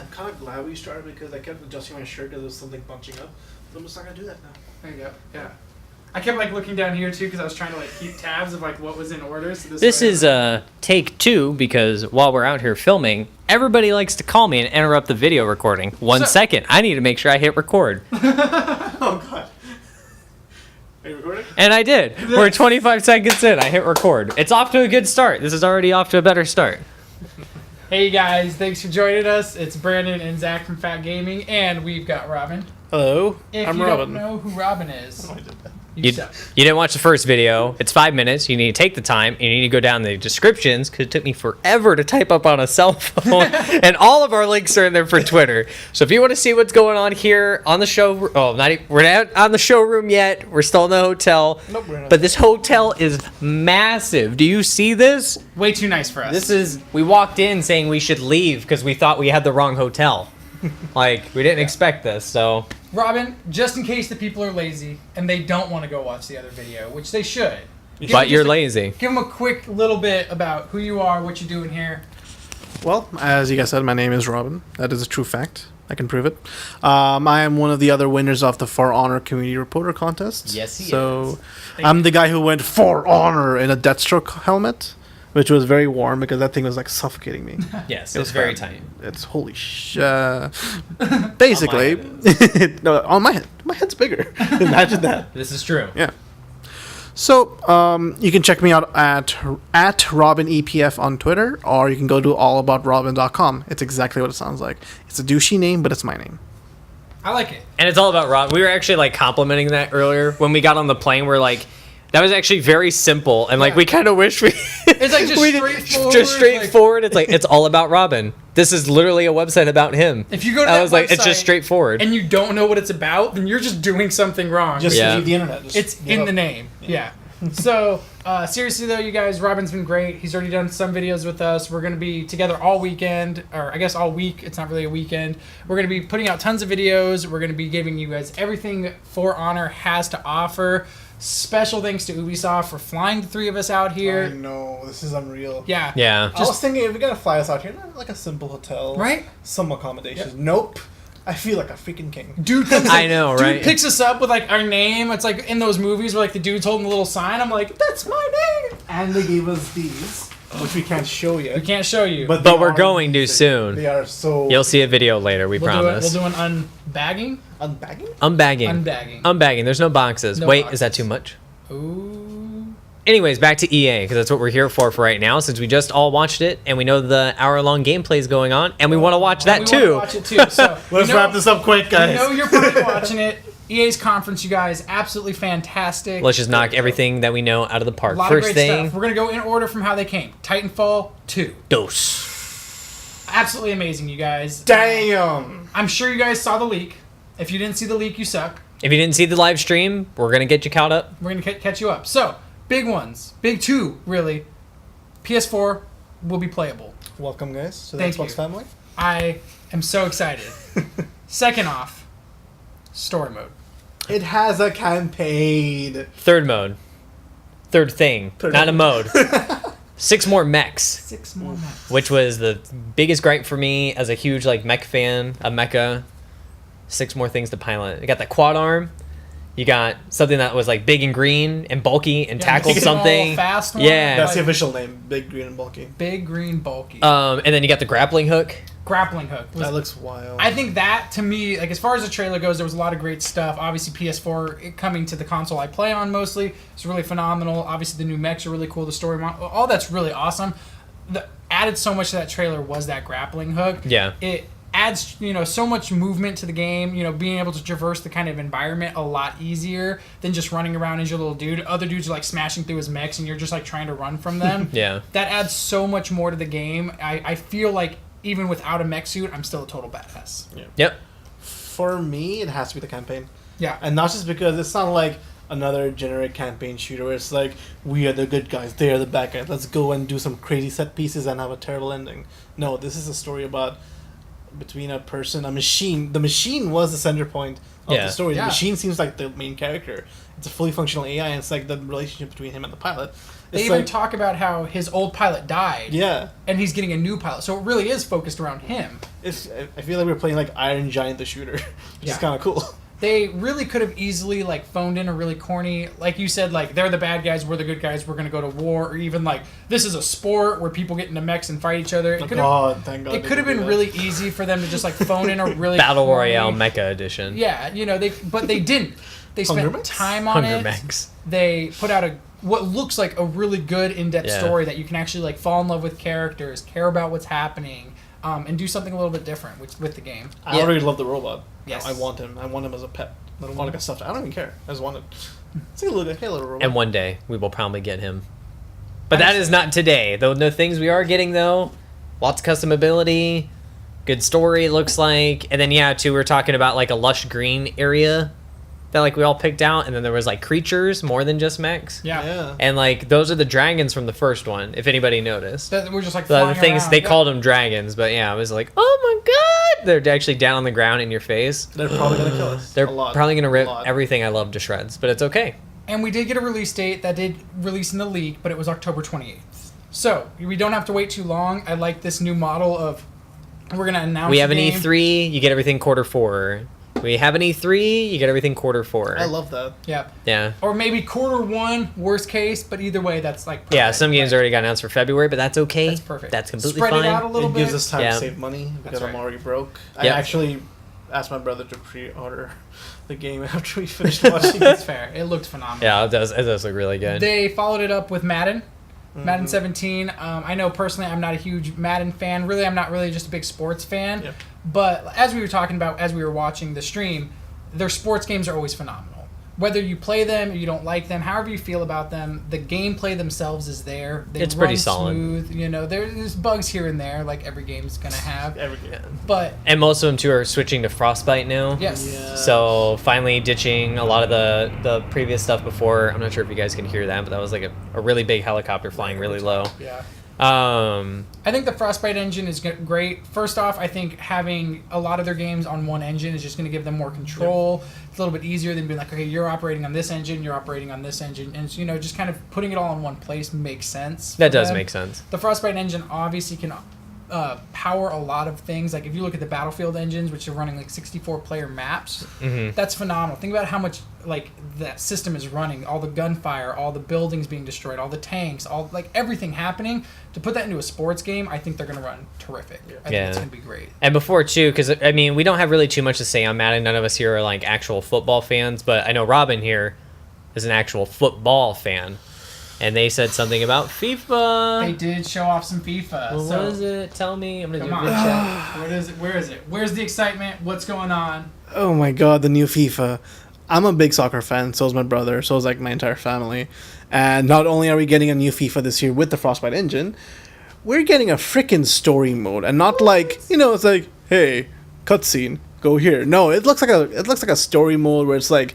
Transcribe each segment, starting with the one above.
I'm kind of glad we started because I kept adjusting my shirt because there was something bunching up. But I'm just not gonna do that now. There you go. Yeah. I kept like looking down here too because I was trying to like keep tabs of like what was in order. So this is take 2 because while we're out here filming, everybody likes to call me and interrupt the video recording. 1 second. I need to make sure I hit record. Oh god. Are you recording? And I did. We're 25 seconds in. I hit record. It's off to a good start. This is already off to a better start. Hey guys, thanks for joining us. It's Brandon and Zach from Fat Gaming, and we've got Robin. Hello, If I'm you Robin. don't know who Robin is, I did that. You didn't watch the first video. It's 5 minutes. You need to take the time. You need to go down the descriptions because it took me forever to type up on a cell phone. And all of our links are in there for Twitter. So if you want to see what's going on here on the show, we're not on the showroom yet. We're still in the hotel. Nope, we're not. But this hotel is massive. Do you see this? way too nice for us. We walked in saying we should leave because we thought we had the wrong hotel. Like, we didn't expect this, so. Robin, just in case the people are lazy and they don't want to go watch the other video, which they should. But you're lazy. Give them a quick little bit about who you are, what you're doing here. Well, as you guys said, my name is Robin. That is a true fact. I can prove it. I am one of the other winners of the For Honor Community Reporter contest. Yes, he is. So I'm the guy who went For Honor in a Deathstroke helmet, which was very warm because that thing was like suffocating me. Yes, It was it's very bad. tight. It's holy basically, no, on my head. My head's bigger. Imagine that. This is true. Yeah. So, you can check me out at RobinEPF on Twitter, or you can go to allaboutrobin.com. It's exactly what it sounds like. It's a douchey name, but it's my name. I like it. And it's all about Rob. We were actually like complimenting that earlier when we got on the plane. We're like, that was actually very simple, and like Yeah. we kind of wish we. It's like just we straightforward. Just straightforward. It's like it's all about Robin. This is literally a website about him. If you go to I that was like, it's just website straightforward. and you don't know what it's about, then you're just doing something wrong. Just Yeah. leave the internet. Just It's give in up. the name. Yeah. So, seriously though, you guys, Robin's been great. He's already done some videos with us. We're going to be together all weekend, or I guess all week. It's not really a weekend. We're going to be putting out tons of videos. We're going to be giving you guys everything For Honor has to offer. Special thanks to Ubisoft for flying the three of us out I here. know, this is unreal. Yeah. Yeah. I was thinking if you're gonna fly us out here, like a simple hotel, Right? Some accommodations. Nope. I feel like a freaking king. Dude comes I know, right? Dude picks us up with like our name. It's like in those movies where like the dude's holding a little sign. I'm like, that's my name. And they gave us these, which we can't show yet. We can't show you. But they we're are going to amazing. soon. They are so. You'll see a video later. We we'll promise. do an unbagging. Unbagging? Unbagging. Unbagging. Unbagging. There's no boxes. No Wait, boxes. is that too much? Ooh. Anyways, back to EA because that's what we're here for right now. Since we just all watched it and we know the hour-long gameplay is going on, and we want to watch that We too. wanna watch it too. So Let's wrap this up quick, I guys. know you're probably watching it. EA's conference, you guys, absolutely fantastic. Let's just knock everything that we know out of the a park. lot First of great thing, stuff. We're gonna go in order from how they came. Titanfall 2, Dose. absolutely amazing, you guys. Damn. I'm sure you guys saw the leak. If you didn't see the leak, you suck. If you didn't see the live stream, we're gonna get you caught up. We're gonna catch you up. So, big ones, big two, really. PS4 will be playable. Welcome, guys, to the Thank Xbox you. family. I am so excited. Second off, story mode. It has a campaign. Third mode. Third thing. Third Not a mode. mode. 6 more mechs. 6 more maps. Which was the biggest gripe for me as a huge like mech fan of mecha. 6 more things to pilot. You got that quad arm. You got something that was like big and green and bulky and tackled the small, something. fast one. Yeah. That's the Like, official name. Big, green, and bulky. big, green, bulky. And then you got the grappling hook. Grappling hook. Was- That looks wild. I think that, to me, like as far as the trailer goes, there was a lot of great stuff. Obviously, PS4 coming to the console I play on mostly. It's really phenomenal. Obviously, the new mechs are really cool. The story, all that's really awesome. The added so much to that trailer was that grappling hook. Yeah. It adds, so much movement to the game. Being able to traverse the kind of environment a lot easier than just running around as your little dude. Other dudes are like smashing through his mechs, and you're just like trying to run from them. Yeah. That adds so much more to the game. I feel like even without a mech suit, I'm still a total badass. Yep. For me, it has to be the campaign. Yeah. And not just because it's not like another generic campaign shooter where it's like, we are the good guys, they are the bad guys. Let's go and do some crazy set pieces and have a terrible ending. No, this is a story about between a person, a machine. The machine was the center point of Yeah. the story. Yeah. The machine seems like the main character. It's a fully functional AI, and it's like the relationship between him and the pilot. They It's even like, talk about how his old pilot died. yeah. And he's getting a new pilot. So it really is focused around him. I feel like we're playing like Iron Giant the Shooter, which Yeah. is kind of cool. They really could have easily like phoned in a really corny, like you said, like they're the bad guys, we're the good guys, we're gonna go to war, or even like this is a sport where people get into mechs and fight each other. It could have, God, thank God. it they could have didn't been do that. really easy for them to just like phone in a really Battle corny- Royale Mecha Edition. Yeah, you know but they didn't. They Hunger spent Mechs? time on Hunger it. Mechs. They put out what looks like a really good in-depth Yeah. story that you can actually like fall in love with characters, care about what's happening, and do something a little bit different with the game. I Yeah. already love the robot. Yes. I want him. I want him as a pet. I don't want like a stuffed. I don't even care. I just want it. It's like a little, hey, little robot. And one day we will probably get him. But that is not today. The things we are getting though, lots of customability, good story it looks like, and then too, we were talking about like a lush green area that like we all picked out, and then there was like creatures more than just mechs. Yeah. And like those are the dragons from the first one, if anybody noticed. That we're just like The flying things around. they Yeah. called them dragons, but I was like, oh my god, they're actually down on the ground in your face. They're probably gonna kill us. They're a lot. probably gonna rip A lot. everything I love to shreds, but it's okay. And we did get a release date that did release in the leak, but it was October 28th. So we don't have to wait too long. I like this new model of we're gonna announce. We have the an game. E3, you get everything quarter 4. We have an E3, you get everything quarter 4. I love that. Yeah. Yeah. Or maybe quarter 1, worst case, but either way, that's like perfect. Yeah, some games already got announced for February, but that's okay. That's perfect. That's completely Spread fine. it out a little It bit. gives us time Yeah. to save money because right. I'm already broke. I Yep. actually asked my brother to pre-order the game after we finished watching it. That's fair. It looked phenomenal. Yeah, it does look really good. They followed it up with Madden. Mm-hmm. Madden 17. I know personally I'm not a huge Madden fan. Really, I'm not really just a big sports fan. Yep. But as we were talking about, as we were watching the stream, their sports games are always phenomenal. Whether you play them or you don't like them, however you feel about them, the gameplay themselves is there. They It's run pretty solid. smooth. You know, there's bugs here and there, like every game's gonna have. Every game. But And most of them too are switching to Frostbite now. yes, Yeah. So finally ditching a lot of the previous stuff before. I'm not sure if you guys can hear that, but that was like a really big helicopter flying really low. yeah. I I think the Frostbite engine is great. First off, I think having a lot of their games on one engine is just going to give them more control. It's a little bit easier than being like, okay, you're operating on this engine, you're operating on this engine, and just kind of putting it all in one place makes sense. that for does them. make sense. The Frostbite engine obviously can power a lot of things. Like if you look at the Battlefield engines, which are running like 64-player maps, that's phenomenal. Think about how much like that system is running. All the gunfire, all the buildings being destroyed, all the tanks, all like everything happening. To put that into a sports game, I think they're going to run terrific. I think it's going to be great. And before too, because I mean, we don't have really too much to say on Madden. None of us here are like actual football fans, but I know Robin here is an actual football fan, and they said something about FIFA. They did show off some FIFA. What so was it? Tell me. I'm gonna come do a on. good check. What is it? Where is it? Where's the excitement? What's going on? Oh my god, the new FIFA. I'm a big soccer fan, so is my brother, so is like my entire family. And not only are we getting a new FIFA this year with the Frostbite engine, we're getting a freaking story mode, and not like, it's like, hey, cutscene, go here. No, it looks like a story mode where it's like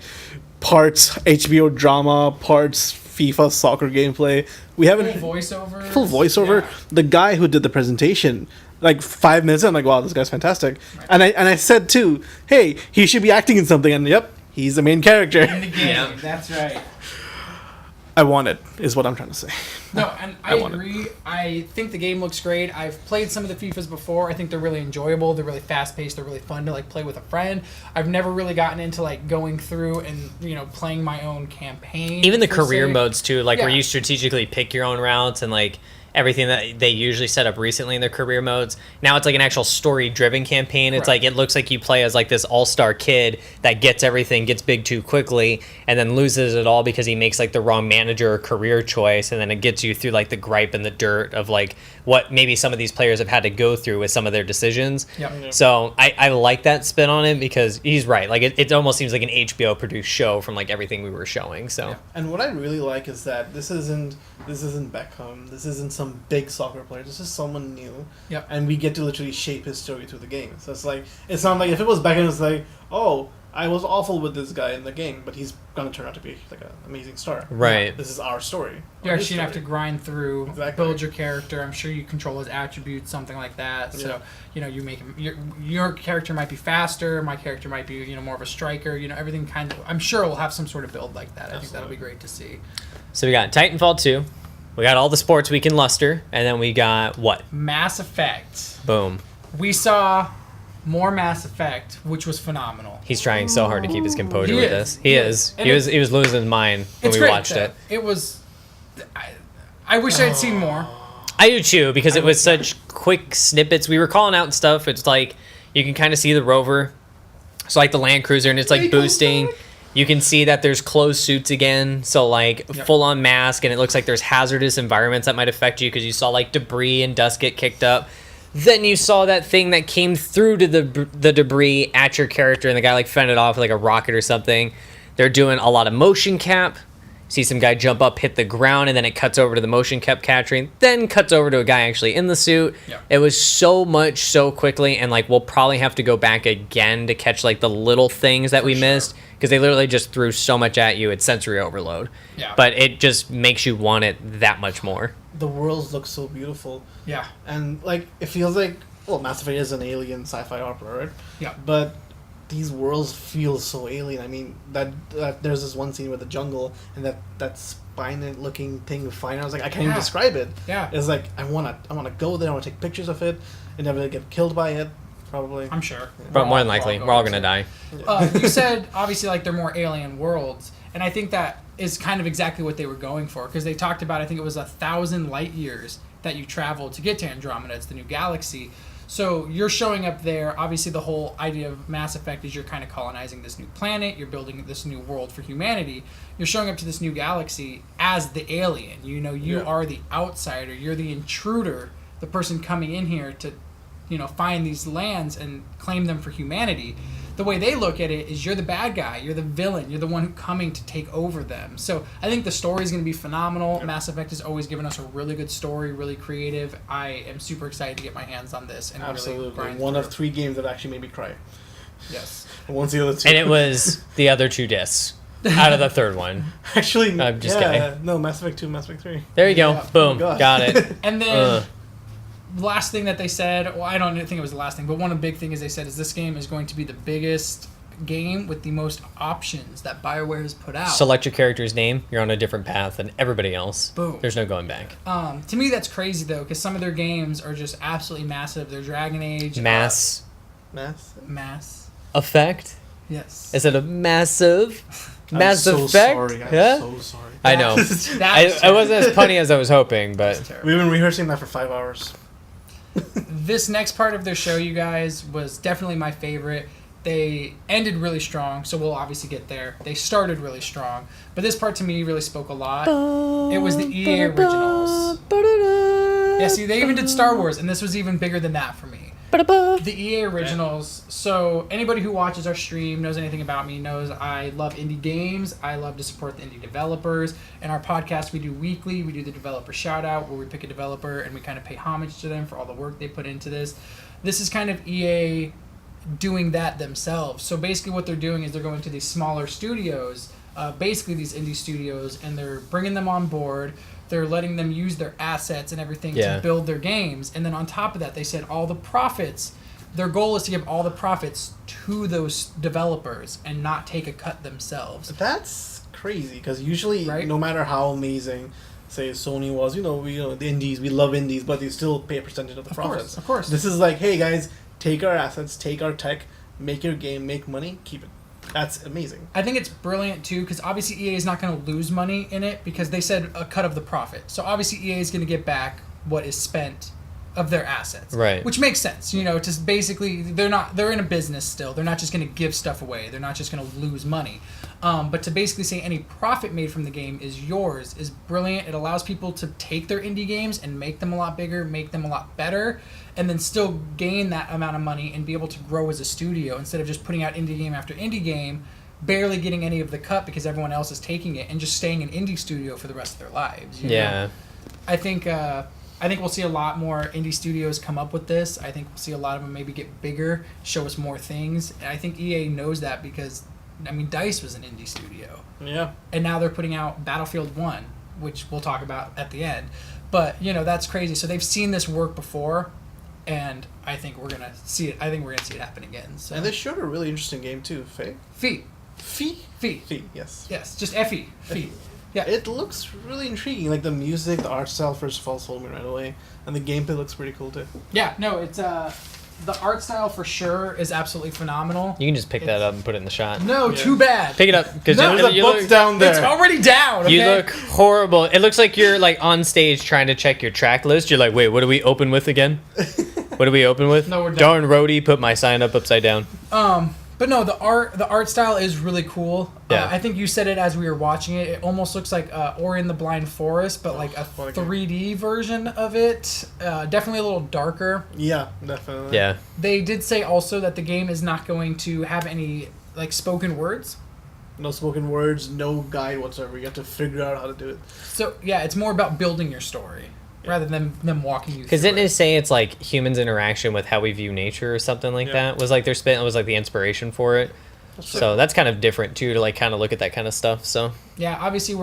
parts HBO drama, parts FIFA soccer gameplay. We haven't Full voiceover. full voiceover. Yeah. The guy who did the presentation, like 5 minutes in, I'm like, wow, this guy's fantastic. Right. And I said too, hey, he should be acting in something, and yep, he's the main character. In the game. Yeah. That's right. I want it, is what I'm trying to say. No, and I want it. agree. I think the game looks great. I've played some of the FIFAs before. I think they're really enjoyable. They're really fast paced. They're really fun to like play with a friend. I've never really gotten into like going through and playing my own campaign. Even the per career se. modes too, like where Yeah. you strategically pick your own routes and like everything that they usually set up recently in their career modes. Now it's like an actual story-driven campaign. It's Correct. like it looks like you play as like this all-star kid that gets everything, gets big too quickly, and then loses it all because he makes like the wrong manager or career choice, and then it gets you through like the gripe and the dirt of like what maybe some of these players have had to go through with some of their decisions. Yep. So I like that spin on it because he's right. Like it almost seems like an HBO produced show from like everything we were showing. So. Yeah. And what I really like is that this isn't Beckham, this isn't some big soccer player, this is someone new. Yep. And we get to literally shape his story through the game. So it's not like if it was Beckham, it's like, oh, I was awful with this guy in the game, but he's gonna turn out to be like an amazing star. Right. This is our story. You actually have to grind through, Exactly. build your character. I'm sure you control his attributes, something like that. So, you make him. Your character might be faster. My character might be, more of a striker. Everything kind of. I'm sure we'll have some sort of build like that. Absolutely. I think that'll be great to see. So we got Titanfall 2. We got all the sports we can luster, and then we got what? Mass Effect. Boom. We saw more Mass Effect, which was phenomenal. He's trying so hard to keep his composure He with is. this. He is. And He was losing his mind when we great, watched though. it. It was. I wish I had seen more. I do too, because it was such quick snippets. We were calling out stuff. It's like you can kind of see the rover. It's like the Land Cruiser, and it's like boosting. You can see that there's closed suits again, so like full on mask, and it looks like there's hazardous environments that might affect you because you saw like debris and dust get kicked up. Then you saw that thing that came through to the debris at your character, and the guy like fended off with like a rocket or something. They're doing a lot of motion cap. See some guy jump up, hit the ground, and then it cuts over to the motion cap capturing, then cuts over to a guy actually in the suit. Yeah. It was so much so quickly, and like we'll probably have to go back again to catch like the little things that we missed, because they literally just threw so much at you. It's sensory overload. Yeah. But it just makes you want it that much more. The worlds look so beautiful. Yeah. And like it feels like Mass Effect is an alien sci-fi opera, right? Yeah. But these worlds feel so alien. I mean, that there's this one scene with the jungle and that spine-looking thing flying. I was like, I can't even describe it. Yeah. It's like I wanna go there. I wanna take pictures of it, and never get killed by it. Probably. I'm sure. But more than likely, we're all gonna die. You said obviously like they're more alien worlds, and I think that is kind of exactly what they were going for, because they talked about, I think it was 1,000 light years that you travel to get to Andromeda. It's the new galaxy. So you're showing up there. Obviously, the whole idea of Mass Effect is you're kind of colonizing this new planet. You're building this new world for humanity. You're showing up to this new galaxy as the alien. You are the outsider. You're the intruder, the person coming in here to, find these lands and claim them for humanity. The way they look at it is you're the bad guy. You're the villain. You're the one coming to take over them. So I think the story is going to be phenomenal. Yep. Mass Effect has always given us a really good story, really creative. I am super excited to get my hands on this and really grind one through. of 3 games that actually made me cry. Yes. Once the other 2. And it was the other 2 discs out of the third one. Actually, I'm just kidding. No, Mass Effect 2, Mass Effect 3. There you go. Yeah. Boom. Oh Got it. And then the last thing that they said, well, I don't think it was the last thing, but one of the big things they said is this game is going to be the biggest game with the most options that BioWare has put out. Select your character's name. You're on a different path than everybody else. Boom. There's no going back. To me, that's crazy, though, because some of their games are just absolutely massive. They're Dragon Age. Mass effect? Yes. Is it a massive I'm so effect? sorry. I'm Yeah? so sorry. I know. I wasn't as punny as I was hoping, but We've been rehearsing that for 5 hours. This next part of their show, you guys, was definitely my favorite. They ended really strong, so we'll obviously get there. They started really strong, but this part to me really spoke a lot. It was the EA originals. Yeah, see, they even did Star Wars, and this was even bigger than that for me. The EA originals. So anybody who watches our stream, knows anything about me, knows I love indie games. I love to support the indie developers. In our podcast we do weekly, we do the developer shout out, where we pick a developer and we kind of pay homage to them for all the work they put into this. This is kind of EA doing that themselves. So basically what they're doing is they're going to these smaller studios, basically these indie studios, and they're bringing them on board. They're letting them use their assets and everything to build their games. And then on top of that, they said all the profits, their goal is to give all the profits to those developers and not take a cut themselves. That's crazy, because usually, Right? no matter how amazing, say, Sony was, the indies, we love indies, but they still pay a percentage of the profits. Of course. This is like, hey guys, take our assets, take our tech, make your game, make money, keep it. That's amazing. I think it's brilliant too, because obviously EA is not going to lose money in it, because they said a cut of the profit. So obviously EA is going to get back what is spent of their assets, Right. Which makes sense, to basically they're in a business still. They're not just going to give stuff away. They're not just going to lose money. But to basically say any profit made from the game is yours is brilliant. It allows people to take their indie games and make them a lot bigger, make them a lot better, and then still gain that amount of money and be able to grow as a studio instead of just putting out indie game after indie game, barely getting any of the cut because everyone else is taking it, and just staying an indie studio for the rest of their lives. You know? I think I think we'll see a lot more indie studios come up with this. I think we'll see a lot of them maybe get bigger, show us more things. And I think EA knows that because, I mean, DICE was an indie studio. Yeah. And now they're putting out Battlefield 1, which we'll talk about at the end. But, you know, that's crazy. So they've seen this work before, and I think we're going to see it. I think we're going to see it happen again. So. And they showed a really interesting game, too. Fee? Fee. Fee, yes. Yes, just Fee. Fee. Yeah. It looks really intriguing. Like, the music, the art style first of all sold me right away. And the gameplay looks pretty cool, too. Yeah, no, it's... the art style for sure is absolutely phenomenal. You can just pick that up and put it in the shot. No, too bad. Pick it up because No, There's a book down there. It's already down. Okay? you look horrible. It looks like you're like on stage trying to check your track list. You're like, wait, what do we open with again? What do we open with? No, we're done. Darn roadie put my sign up upside down. But no, the art style is really cool. Yeah. I think you said it as we were watching it. It almost looks like Ori and the Blind Forest, but like a what a game. 3D version of it. Definitely a little darker. Yeah, definitely. Yeah. They did say also that the game is not going to have any like spoken words. No spoken words, no guide whatsoever. You have to figure out how to do it. So yeah, it's more about building your story rather than them walking you. Because through didn't it say it's like humans' interaction with how we view nature or something like Yeah. that? Was like their spin was like the inspiration for it. So that's kind of different too to like kind of look at that kind of stuff. So Yeah, obviously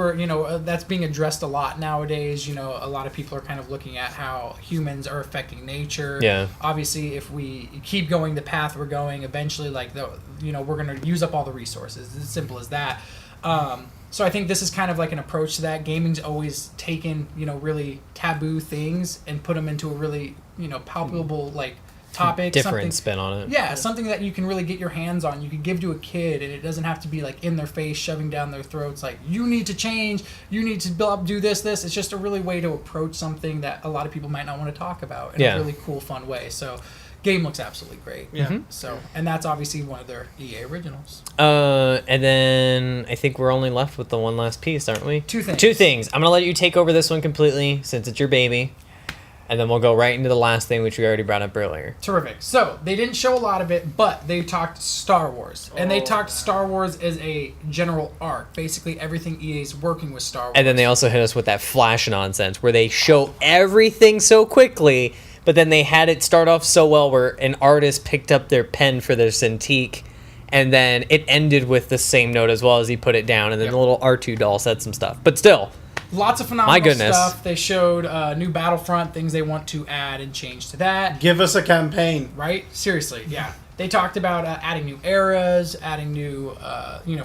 that's being addressed a lot nowadays. You know, a lot of people are kind of looking at how humans are affecting nature. Yeah. Obviously, if we keep going the path we're going, eventually, we're going to use up all the resources. It's as simple as that. So I think this is kind of like an approach to that. Gaming's always taken, really taboo things and put them into a really, palpable, topic. different spin on it. Yeah, something that you can really get your hands on. You can give to a kid, and it doesn't have to be in their face, shoving down their throats. Like, you need to change. You need to do this. It's just a really way to approach something that a lot of people might not want to talk about in a really cool, fun way. So, game looks absolutely great. Yeah. Mm-hmm. So, and that's obviously one of their EA originals. And then I think we're only left with the one last piece, aren't we? Two things. I'm gonna let you take over this one completely since it's your baby, and then we'll go right into the last thing, which we already brought up earlier. Terrific. So, they didn't show a lot of it, but they talked Star Wars. And they talked Star Wars as a general arc. Basically, everything EA's working with Star Wars. And then they also hit us with that flash nonsense where they show everything so quickly, but then they had it start off so well where an artist picked up their pen for their Cintiq, and then it ended with the same note as well as he put it down, and then the little R2 doll said some stuff. But still, lots of phenomenal my goodness. stuff. They showed new Battlefront, things they want to add and change to that. Give us a campaign. Right? Seriously, yeah. They talked about adding new eras, adding new,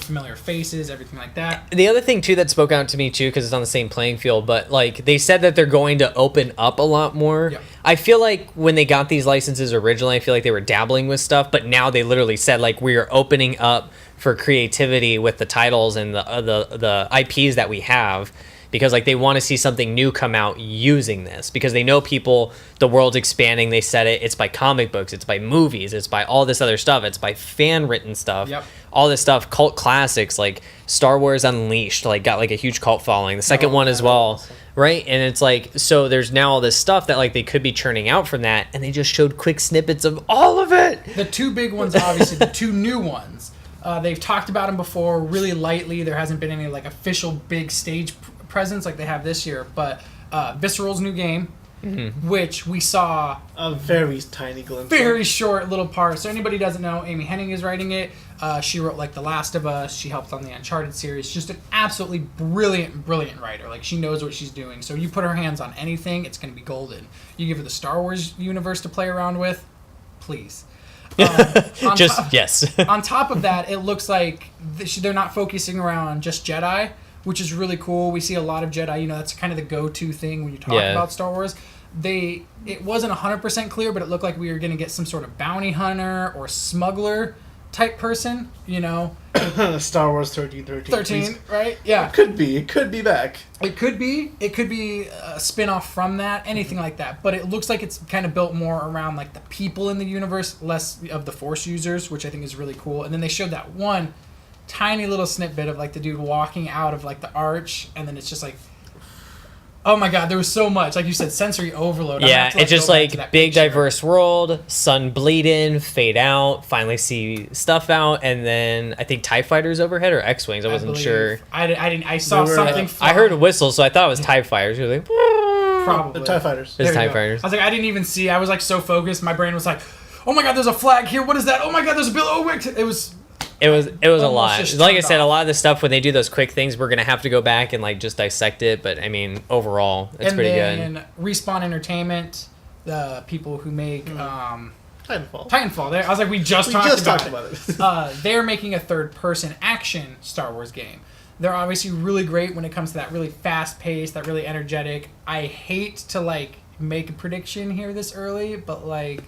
familiar faces, everything like that. the other thing too that spoke out to me too, because it's on the same playing field, but they said that they're going to open up a lot more. Yep. I feel like when they got these licenses originally, I feel like they were dabbling with stuff, but now they literally said we are opening up for creativity with the titles and the IPs that we have. Because they want to see something new come out using this, because they know the world's expanding. They said it's by comic books, it's by movies, it's by all this other stuff, it's by fan written stuff. Yep. All this stuff, cult classics like Star Wars Unleashed, got a huge cult following. The second one as well, awesome. right? And it's so there's now all this stuff that they could be churning out from that, and they just showed quick snippets of all of it. The two big ones, obviously, the two new ones. They've talked about them before, really lightly. There hasn't been any official big stage presence like they have this year, but Visceral's new game, which we saw A very tiny glimpse. very short little part. So anybody who doesn't know, Amy Hennig is writing it. She wrote The Last of Us. She helped on the Uncharted series. Just an absolutely brilliant writer. She knows what she's doing. So you put her hands on anything, it's going to be golden. You give her the Star Wars universe to play around with, please. Yes. On top of that, it looks like they're not focusing around just Jedi, which is really cool. We see a lot of Jedi. That's kind of the go-to thing when you talk about Star Wars. It wasn't 100% clear, but it looked like we were going to get some sort of bounty hunter or smuggler type person. Star Wars 1313. 13, right? Yeah. It could be. It could be back. It could be a spin-off from that, anything like that. But it looks like it's kind of built more around the people in the universe, less of the Force users, which I think is really cool. And then they showed that one tiny little snippet of the dude walking out of the arch, and then it's just oh my god, there was so much, like you said, sensory overload. Yeah, it's just big diverse world, sun bleeding, fade out, finally see stuff out, and then I think TIE fighters overhead or X-Wings, I wasn't sure. I saw something I heard a whistle, so I thought it was TIE fighters. You're like, Probably. The TIE fighters. It's There you TIE go. fighters. I was like, I didn't even see. I was like so focused. My brain was like, oh my god, there's a flag here. What is that? Oh my god, there's a bill. Oh wait, it was. It was a Almost lot. just Like I turned said, a off. lot of the stuff when they do those quick things, we're gonna have to go back and like just dissect it. But I mean, overall, it's And pretty then good. Respawn Entertainment, the people who make Titanfall. Titanfall. I was like, we just talked about it. they're making a third-person action Star Wars game. They're obviously really great when it comes to that really fast-paced, that really energetic. I hate to like make a prediction here this early, but like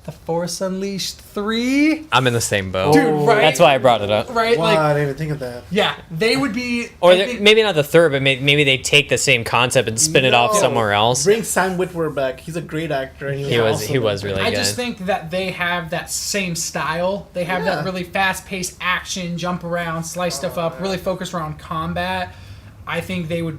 The Force Unleashed 3, I'm in the same boat. Dude, right? That's why I brought it up. right? Wow, Like, I didn't even think of that. yeah, they would be. Or I think- maybe not the third, but maybe they take the same concept and spin it off No. somewhere else. Bring Sam Witwer back. He's a great actor. And He was really I good. just think that they have that same style. They have Yeah. that really fast-paced action, jump around, slice stuff up, really focused around combat. I think they would,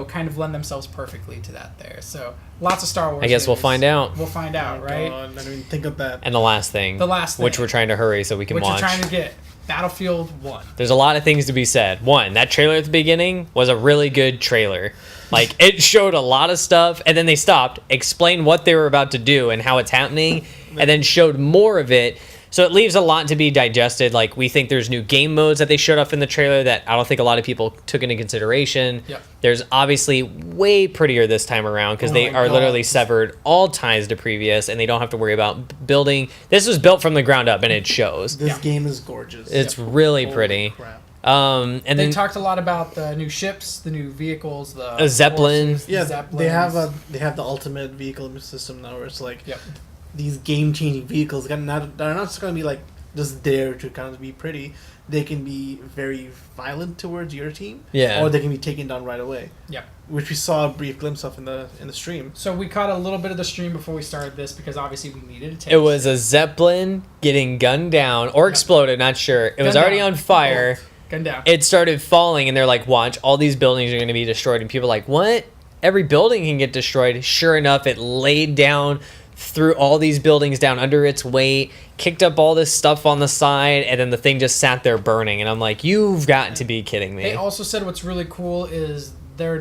kind of lend themselves perfectly to that there. So, lots of Star Wars. I guess we'll news. find out. We'll find out, Oh, right? God, I didn't even think of that. And the last thing, which thing. we're trying to hurry so we can Which watch. we're trying to get. Battlefield 1. There's a lot of things to be said. One, that trailer at the beginning was a really good trailer. Like, it showed a lot of stuff, and then they stopped, explained what they were about to do and how it's happening, and then showed more of it. So it leaves a lot to be digested. Like, we think there's new game modes that they showed off in the trailer that I don't think a lot of people took into consideration. Yep. There's obviously way prettier this time around because Oh they my are God. literally severed all ties to previous, and they don't have to worry about building. This was built from the ground up, and it shows. This Yeah. game is gorgeous. It's really Holy pretty. crap. And They then talked a lot about the new ships, the new vehicles, the A Zeppelin. horses, the Yeah, Zeppelins. they have the ultimate vehicle system now, where it's like Yep. these game-changing vehicles. They're not just going to be like just there to kind of be pretty. They can be very violent towards your team, Yeah. or they can be taken down right away, Yep. which we saw a brief glimpse of in the stream. So we caught a little bit of the stream before we started this because obviously we needed a taste. it was a Zeppelin getting gunned down or exploded, not sure. It was Gunned already down. on fire. Gun down. It started falling, and they're like, watch, all these buildings are going to be destroyed. And people are like, what? Every building can get destroyed. Sure enough, it laid down, threw all these buildings down under its weight, kicked up all this stuff on the side, and then the thing just sat there burning. And I'm like, you've got to be kidding They me. also said what's really cool is their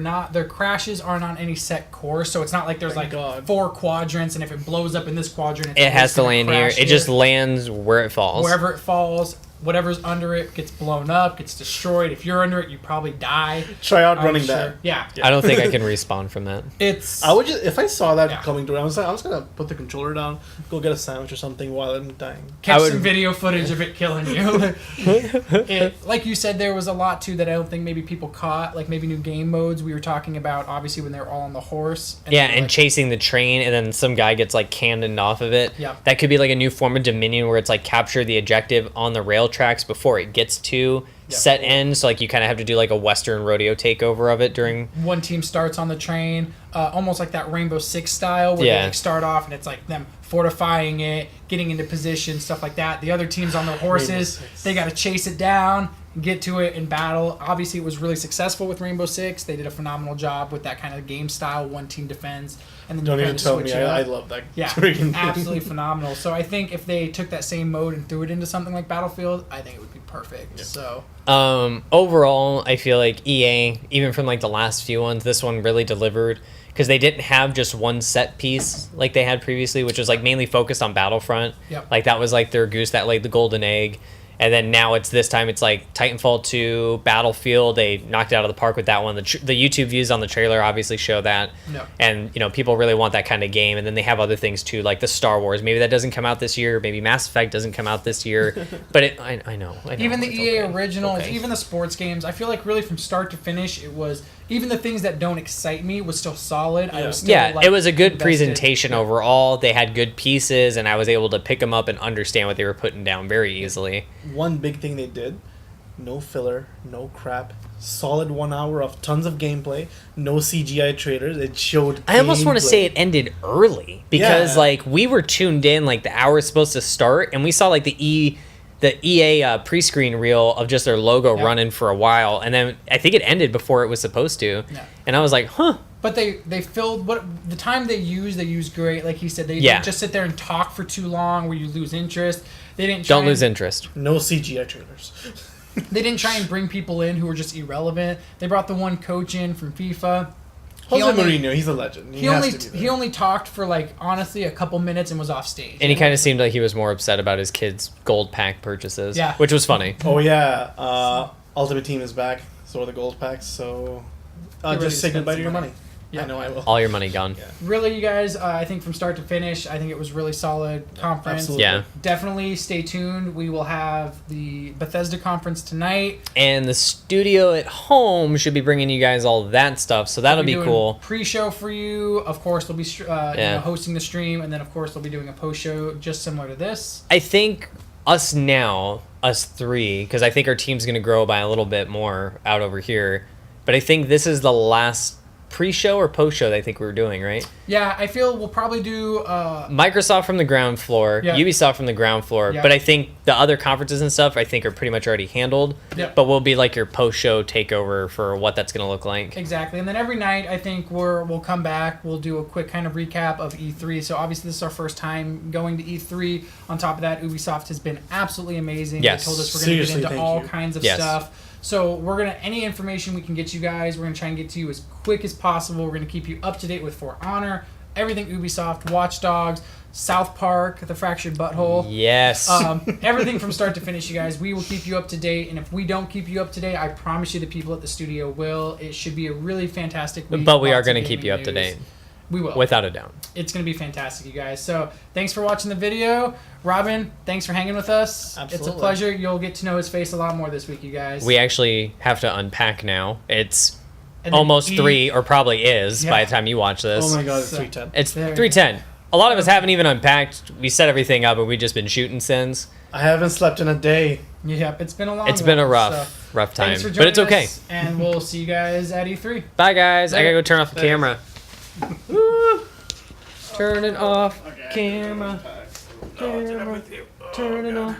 crashes aren't on any set course, so it's not like there's Thank like God. 4 quadrants, and if it blows up in this quadrant, it's It has to gonna land here. crash It just lands where it falls. wherever it falls. Whatever's under it gets blown up, gets destroyed. If you're under it, you probably die. Try out I'm running sure. that. Yeah, I don't think I can respawn from that. it's. I would just, if I saw that Yeah. coming through, I was just gonna put the controller down, go get a sandwich or something while I'm dying. Catch I would- some video footage of it killing you. Like you said, there was a lot too that I don't think maybe people caught. Like maybe new game modes we were talking about. Obviously, when they're all on the horse. Yeah, they were and like, chasing the train, and then some guy gets like cannoned off of it. Yeah. That could be like a new form of Dominion where it's like capture the objective on the rail tracks before it gets to Yeah. set end. So like you kind of have to do like a Western rodeo takeover of it during. one team starts on the train, almost like that Rainbow Six style, where Yeah. they like start off and it's like them fortifying it, getting into position, stuff like that. The other team's on their horses; Six. they got to chase it down, get to it in battle. Obviously, it was really successful with Rainbow Six. They did a phenomenal job with that kind of game style. One team defends, and then Don't you even kind of tell switch me. it up. I love that. Yeah, freaking game. absolutely phenomenal. So I think if they took that same mode and threw it into something like Battlefield, I think it would be perfect. So Overall, I feel like EA, even from like the last few ones, this one really delivered because they didn't have just one set piece like they had previously, which was like mainly focused on Battlefront. Yep. Like that was like their goose that laid the golden egg. And then now it's this time it's like Titanfall 2, Battlefield. They knocked it out of the park with that one. The YouTube views on the trailer obviously show that. Yep. And, people really want that kind of game. And then they have other things too, like the Star Wars. Maybe that doesn't come out this year. Maybe Mass Effect doesn't come out this year. But I know. even the it's EA okay. originals, Okay. even the sports games, I feel like really from start to finish, it was even the things that don't excite me was still solid. I was still Yeah, like, it was a good invested. presentation overall. They had good pieces, and I was able to pick them up and understand what they were putting down very easily. One big thing they did: no filler, no crap. Solid 1 hour of tons of gameplay. No CGI trailers. It showed. I almost want to gameplay. say it ended early because Yeah. like we were tuned in, like the hour was supposed to start, and we saw like the EA pre-screen reel of just their logo Yeah. running for a while, and then I think it ended before it was supposed to, Yeah. and I was like, huh. But they filled what the time they used great. Like he said, they Yeah. didn't just sit there and talk for too long where you lose interest. They didn't try Don't lose and, interest. No CGI trailers. They didn't try and bring people in who were just irrelevant. They brought the one coach in from FIFA. Jose only- Mourinho, he's a legend. He only talked for like honestly a couple minutes and was off stage. And he kind of seemed like he was more upset about his kids' gold pack purchases. Yeah. Which was funny. Oh yeah, Ultimate Team is back. So are the gold packs. So ready just to say spend goodbye to some your money. money. Yeah. I know I will. All your money gone. Yeah. Really, you guys, I think from start to finish, I think it was really solid conference. Absolutely. Yeah. Definitely stay tuned. We will have the Bethesda conference tonight. And the studio at home should be bringing you guys all that stuff, so that'll be doing cool. Pre-show for you. Of course, they'll be hosting the stream, and then of course they'll be doing a post-show just similar to this. I think us three, because I think our team's going to grow by a little bit more out over here, but I think this is the last pre-show or post-show that I think we were doing, right? Yeah, I feel we'll probably do... Microsoft from the ground floor, Yeah. Ubisoft from the ground floor, Yeah. but I think the other conferences and stuff I think are pretty much already handled, Yeah. but we'll be like your post-show takeover for what that's going to look like. Exactly, and then every night I think we'll come back. We'll do a quick kind of recap of E3. So obviously this is our first time going to E3. On top of that, Ubisoft has been absolutely amazing. Yes. They told us we're going to Seriously, get into thank all you. kinds of Yes. stuff. So we're gonna any information we can get you guys, we're gonna try and get to you as quick as possible. We're gonna keep you up to date with For Honor, everything Ubisoft, Watch Dogs, South Park, The Fractured Butthole. Yes. Everything from start to finish, you guys. We will keep you up to date, and if we don't keep you up to date, I promise you the people at the studio will. It should be a really fantastic week. but we are Lots of going to keep gaming you up to news. date. We will. Without a doubt. It's going to be fantastic, you guys. So thanks for watching the video. Robin, thanks for hanging with us. It's a Absolutely. pleasure. You'll get to know his face a lot more this week, you guys. We actually have to unpack now. It's And then almost E- 3, or probably is by Yeah. the time you watch this. Oh my god, it's So- 310. It's There you 3:10. A lot of us haven't even unpacked. We set everything up and we've just been shooting since. I haven't slept in a day. Yep, it's been a long It's been a one, rough, so rough time. thanks for But it's joining okay. us, and we'll see you guys at E3. Bye, guys. I Later. gotta go turn off the Later. camera. Turn it off, camera. Turn it off. Turn it off.